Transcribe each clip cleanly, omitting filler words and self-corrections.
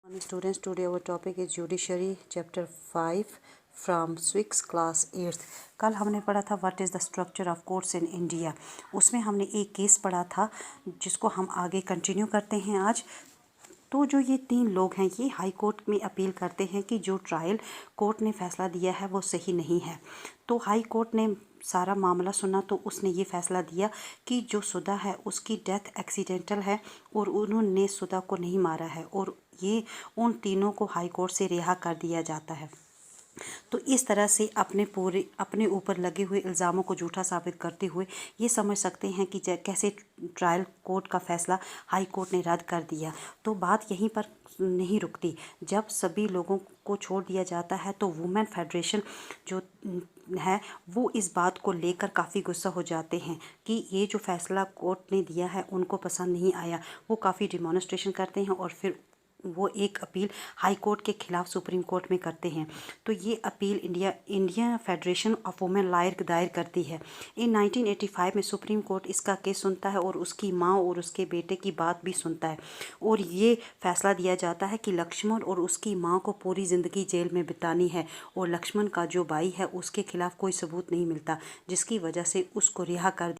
Morning students, today our topic is Judiciary Chapter 5 from Swiss Class 8th। कल हमने पढ़ा था what is the structure of courts in India. उसमें हमने एक केस पढ़ा था जिसको हम आगे कंटिन्यू करते हैं आज। तो जो ये तीन लोग हैं ये हाई कोर्ट में अपील करते हैं कि जो ट्रायल कोर्ट ने फैसला दिया है वो सही नहीं है। तो हाई कोर्ट ने सारा मामला सुना तो उसने ये फैसला दिया कि जो सुधा है उसकी डेथ एक्सीडेंटल है और उन्होंने सुधा को नहीं मारा है और ये उन तीनों को हाई कोर्ट से रिहा कर दिया जाता है। तो इस तरह से अपने ऊपर लगे हुए इल्ज़ामों को झूठा साबित करते हुए ये समझ सकते हैं कि कैसे ट्रायल कोर्ट का फैसला हाई कोर्ट ने रद्द कर दिया। तो बात यहीं पर नहीं रुकती। जब सभी लोगों को छोड़ दिया जाता है तो वुमेन फेडरेशन जो है वो इस बात को लेकर काफ़ी गुस्सा हो जाते हैं कि ये जो फैसला कोर्ट ने दिया है उनको पसंद नहीं आया। वो काफ़ी डिमॉन्स्ट्रेशन करते हैं और फिर वो एक अपील हाई कोर्ट के खिलाफ सुप्रीम कोर्ट में करते हैं। तो ये appeal Indian federation of women lawyer दायर करती है। इन 1985 में सुप्रीम कोर्ट इसका केस सुनता है और उसकी माँ और उसके बेटे की बात भी सुनता है और ये फैसला दिया जाता है कि लक्ष्मण और उसकी माँ को पूरी ज़िंदगी जेल में बितानी है और लक्ष्मण का जो भाई है उसके खिलाफ कोई सबूत नहीं मिलता जिसकी वजह से उसको रिहा कर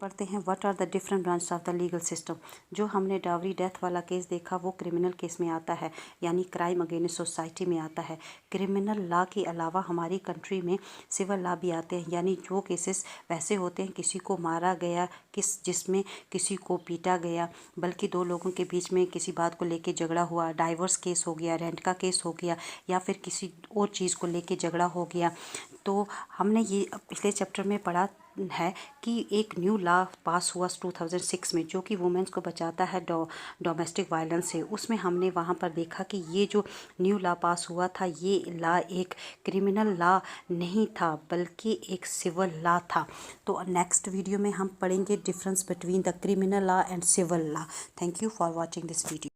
पढ़ते हैं what are the different branch of the legal system. जो हमने डावरी डेथ वाला केस देखा वो क्रिमिनल केस में आता है यानी क्राइम अगेंस्ट सोसाइटी में आता है। क्रिमिनल लॉ के अलावा हमारी कंट्री में सिविल लॉ भी आते हैं यानी जो केसेस वैसे होते हैं किसी को मारा गया जिसमें किसी को पीटा गया बल्कि दो लोगों के बीच में किसी बात को लेके झगड़ा हुआ, डाइवोर्स केस हो गया, रेंट का केस हो गया या फिर किसी और चीज़ को लेके झगड़ा हो गया। तो हमने ये पिछले चैप्टर में पढ़ा है कि एक न्यू लॉ पास हुआ 2006 में जो कि वुमेन्स को बचाता है डोमेस्टिक वायलेंस से। उसमें हमने वहाँ पर देखा कि ये जो न्यू लॉ पास हुआ था ये लॉ एक क्रिमिनल लॉ नहीं था बल्कि एक सिविल लॉ था। तो नेक्स्ट वीडियो में हम पढ़ेंगे difference between the criminal law and civil law. Thank you for watching this video.